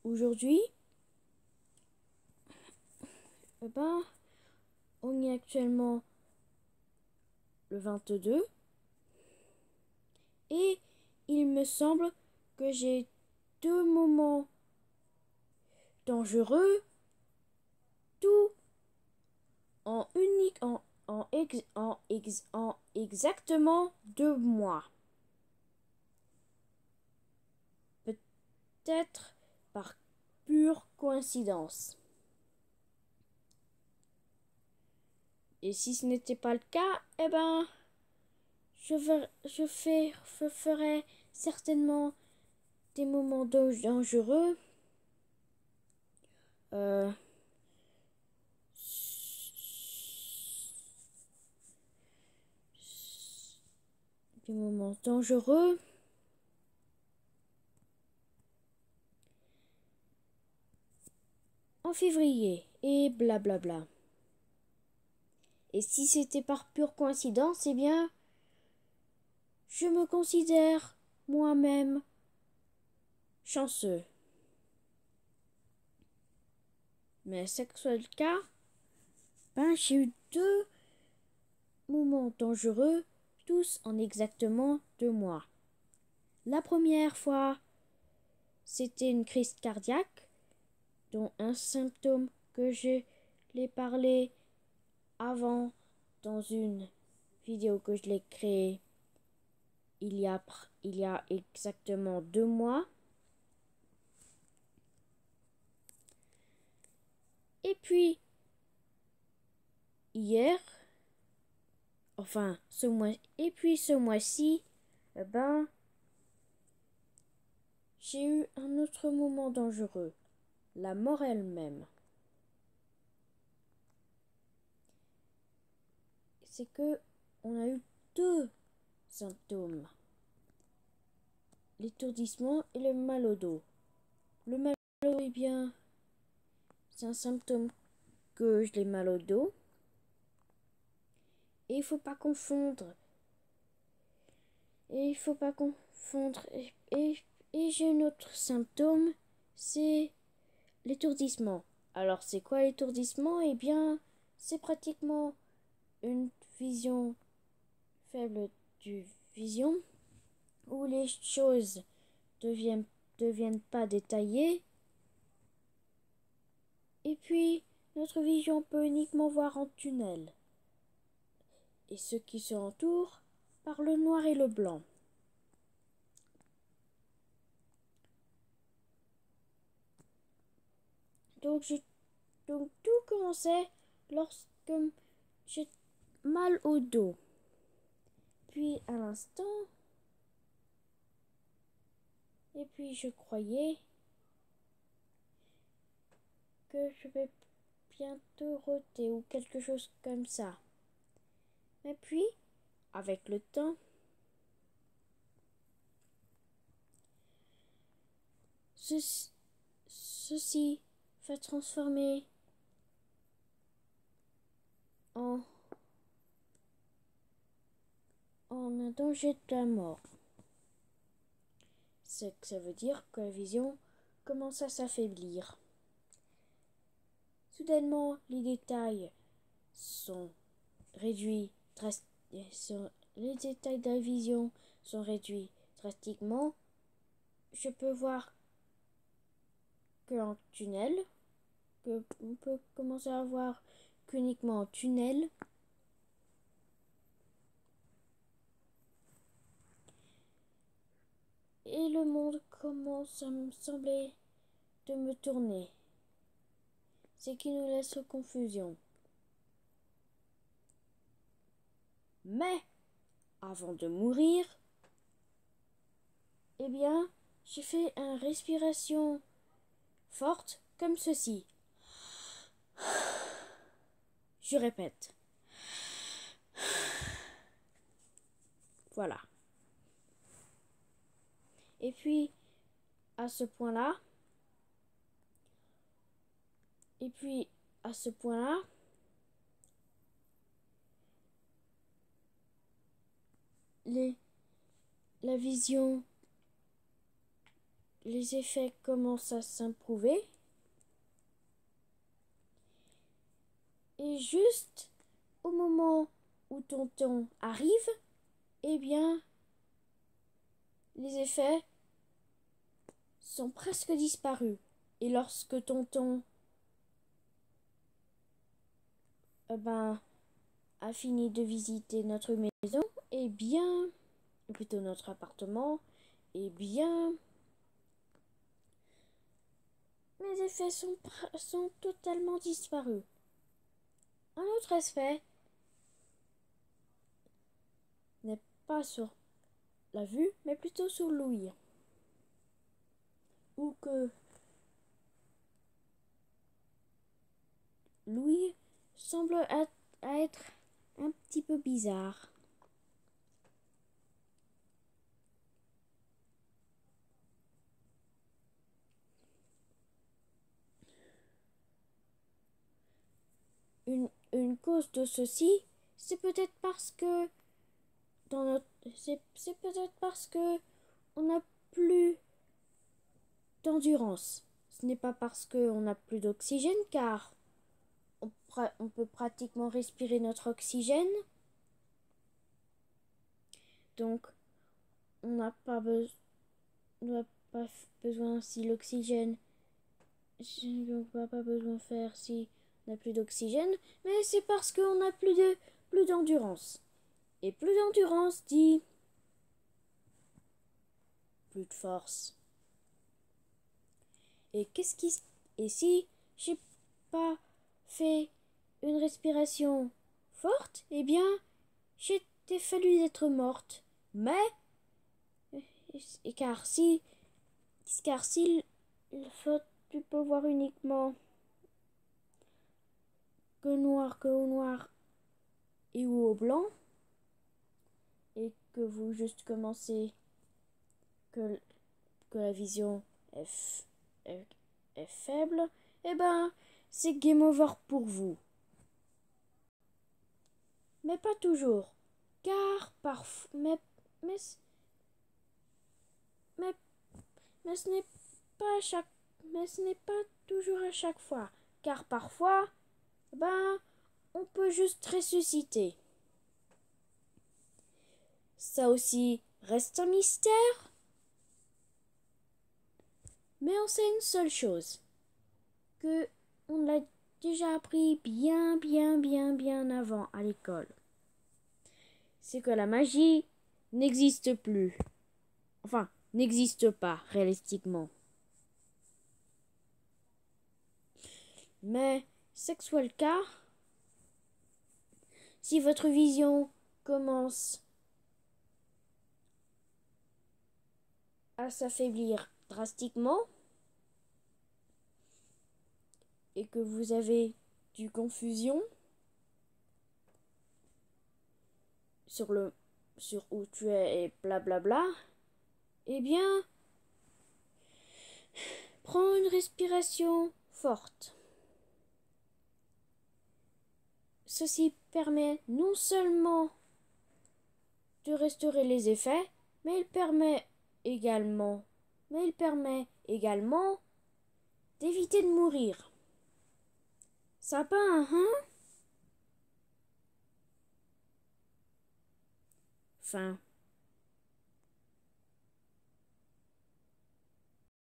aujourd'hui, eh ben, on est actuellement le 22 et il me semble que j'ai 2 moments dangereux, tout en exactement 2 mois. Peut-être par pure coïncidence. Et si ce n'était pas le cas, eh ben, je ferai certainement des moments dangereux. Des moments dangereux. En février et blablabla. Et si c'était par pure coïncidence, eh bien, je me considère moi-même chanceux. Mais c'est que ce soit le cas, ben, j'ai eu 2 moments dangereux, tous en exactement 2 mois. La première fois, c'était une crise cardiaque, dont un symptôme que je l'ai parlé avant dans une vidéo que je l'ai créée il y a exactement 2 mois. Et puis, hier, enfin, ce mois-ci, eh ben, j'ai eu un autre moment dangereux, la mort elle-même. C'est que on a eu 2 symptômes, l'étourdissement et le mal au dos. Le mal au dos, eh bien, c'est un symptôme que je l'ai mal au dos. Et il faut pas confondre. Et il faut pas confondre. Et j'ai un autre symptôme, c'est l'étourdissement. Alors c'est quoi l'étourdissement? Eh bien, c'est pratiquement une vision faible du vision où les choses deviennent pas détaillées. Et puis, notre vision peut uniquement voir en tunnel. Et ce qui se entoure par le noir et le blanc. Donc tout commençait lorsque j'ai mal au dos. Puis à l'instant, et puis je croyais que je vais bientôt roter ou quelque chose comme ça. Mais puis, avec le temps, ceci va transformer en un danger de la mort. C'est que ça veut dire que la vision commence à s'affaiblir. Soudainement, les détails sont réduits les détails de la vision sont réduits drastiquement. Je peux voir qu'en tunnel, que on peut commencer à voir qu'uniquement en tunnel. Et le monde commence à me sembler de me tourner. Ce qui nous laisse en confusion. Mais, avant de mourir, eh bien, j'ai fait une respiration forte comme ceci. Je répète. Voilà. Et puis, à ce point-là, la vision les effets commencent à s'improver. Et juste au moment où tonton arrive, eh bien, les effets sont presque disparus. Et lorsque tonton a fini de visiter notre maison, eh bien, ou plutôt notre appartement, eh bien, mes effets sont totalement disparus. Un autre aspect n'est pas sur la vue, mais plutôt sur l'ouïe. Ou que l'ouïe semble être un petit peu bizarre. Une cause de ceci, c'est peut-être parce que c'est peut-être parce que on n'a plus d'endurance. Ce n'est pas parce qu'on n'a plus d'oxygène, car on peut pratiquement respirer notre oxygène. Donc, on n'a pas, besoin si l'oxygène. On n'a pas besoin de faire si on n'a plus d'oxygène, mais c'est parce qu'on n'a plus d'endurance. Et plus d'endurance dit plus de force. Et si j'ai pas fait une respiration forte, eh bien, j'étais fallu d'être morte. Mais, car si tu peux voir uniquement que au noir et ou au blanc, et que vous juste commencez que la vision est faible, eh ben, c'est game over pour vous. Mais pas toujours, car parfois, mais ce n'est pas ce n'est pas toujours à chaque fois, car parfois, on peut juste ressusciter. Ça aussi reste un mystère. Mais on sait une seule chose, que on l'a déjà appris bien avant à l'école. C'est que la magie n'existe plus. Enfin, n'existe pas réalistiquement. Mais sexuel cas, si votre vision commence à s'affaiblir drastiquement et que vous avez du confusion sur où tu es et blablabla, eh bien, prends une respiration forte. Ceci permet non seulement de restaurer les effets, mais il permet également d'éviter de mourir. Sapin, hein? Fin.